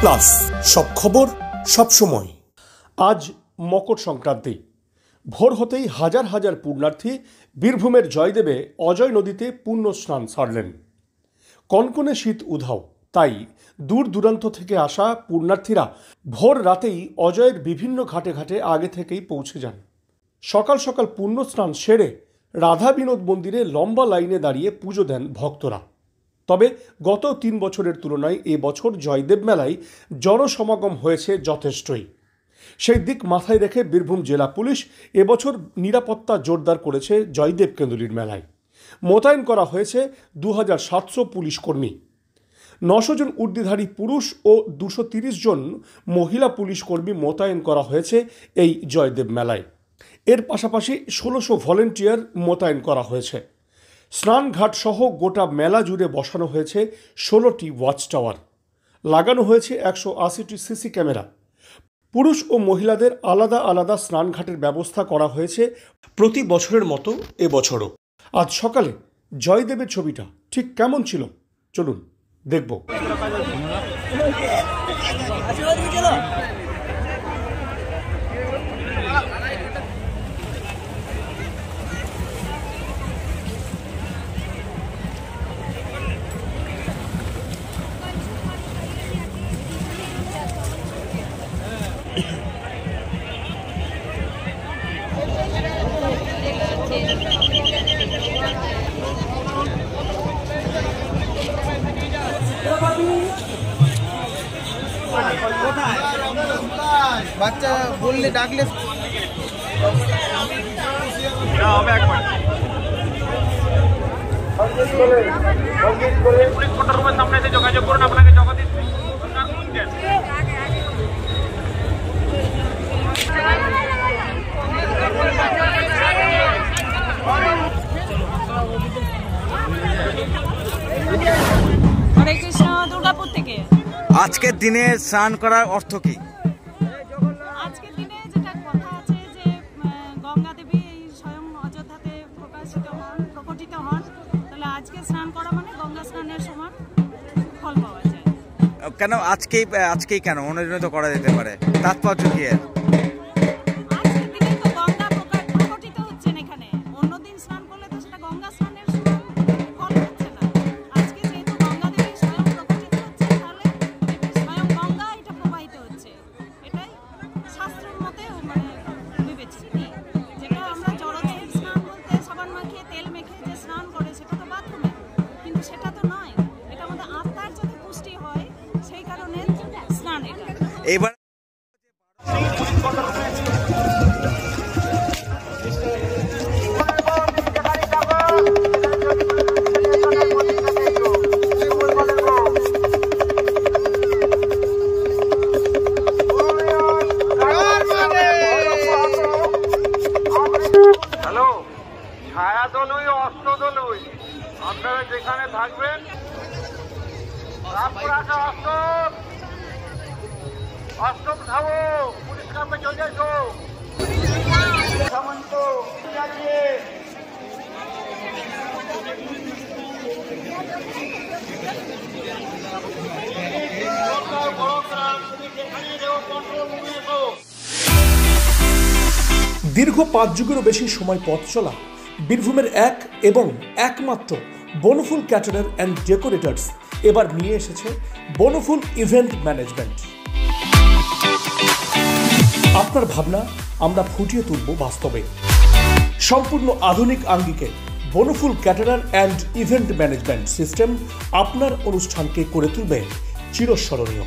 Plus সব খবর সব সময়। আজ মকর সংক্রান্তি। ভোর হতেই হাজার হাজার পুণ্যার্থী বীরভূমের জয়দেবে অজয় নদীতে পুণ্য স্নান সারলেন। কনকনে শীত উধাও, তাই দূর দূরান্ত থেকে আসা পুণ্যার্থীরা ভোর রাতেই অজয়ের বিভিন্ন ঘাটে ঘাটে আগে থেকেই পৌঁছে যান। সকাল সকাল পুণ্য স্নান সেরে রাধা বিনোদ মন্দিরে লম্বা লাইনে দাঁড়িয়ে পুজো দেন ভক্তরা। তবে গত 3 বছরের তুলনায় এবছর জয়দেব মেলায় জনসমাগম হয়েছে যথেষ্টই। সেই দিক মাথায় রেখে বীরভূম জেলা পুলিশ এবছর নিরাপত্তা জোরদার করেছে জয়দেব কেন্দুলির মেলায়। মোতায়েন করা হয়েছে 2700 পুলিশ কর্মী, 900 জন উর্দিধারী পুরুষ ও 230 জন মহিলা পুলিশ কর্মী মোতায়েন করা হয়েছে এই জয়দেব মেলায়। এর পাশাপাশি 1600 ভলেন্টিয়ার মোতায়েন করা হয়েছে। স্নানঘাট সহ গোটা মেলা জুড়ে বসানো হয়েছে 16টি ওয়াচ টাওয়ার, লাগানো হয়েছে 180টি সিসি ক্যামেরা। পুরুষ ও মহিলাদের আলাদা আলাদা স্নানঘাটের ব্যবস্থা করা হয়েছে প্রতি বছরের মতো এবছরও। আজ সকালে জয়দেবের ছবিটা ঠিক কেমন ছিল চলুন দেখব। বাচ্চা বললে ডাকলে সামনে যোগাযোগ করুন, আপনাকে জগদীশ হরে কৃষ্ণ। দুর্গাপুর থেকে। আজকের দিনে স্নান করার অর্থ কি? আজকের দিনে যেটা কথা আছে যে গঙ্গা দেবী স্বয়ং অযোধ্যাতে প্রকটিত হন, তাহলে আজকে স্নান করা মানে গঙ্গা স্নানের সমান ফল পাওয়া যায়। কেন আজকেই কেন? অন্য দিনে তো করা যেতে পারে, তাৎপর্য কি এর? আজকের দিনে তো গঙ্গা প্রকটিত হচ্ছেন এখানে, অন্যদিন স্নান করলে তো সেটা গঙ্গা স্নানের সমান ফল হচ্ছে না। আজকে যেহেতু গঙ্গা দেবী স্বয়ং প্রকটিত হচ্ছে, তাহলে স্বয়ং গঙ্গা এটা প্রবাহিত হচ্ছে, এটাই শাস্ত্রের মতে মানে বিবেচিত। যেটা আমরা জড়দেব স্নান বলতে সাবান মাখিয়ে তেল মেখে যে স্নান করে সেটা তো বাথরুমে, কিন্তু সেটা তো নয়। এটা আমাদের আত্মার যাতে পুষ্টি হয় সেই কারণে স্নান এটা। এবার হ্যালো, ছায়া তো নই, অস্ত্র তো নই, আপনারা যেখানে থাকবেন অস্ত্র উঠাবো, পুলিশ কাপে চলে এসো। সামন্ত দীর্ঘ 5 যুগেরও বেশি সময় পথ চলা বীরভূমের এক এবং একমাত্র বনফুল ক্যাটারার অ্যান্ড ডেকোরেটরস এবার নিয়ে এসেছে বনফুল ইভেন্ট ম্যানেজমেন্ট। আপনার ভাবনা আমরা ফুটিয়ে তুলব বাস্তবে। সম্পূর্ণ আধুনিক আঙ্গিকে Banaful caterer and event management system আপনার অনুষ্ঠানকে করে তুলবে চিরস্মরণীয়।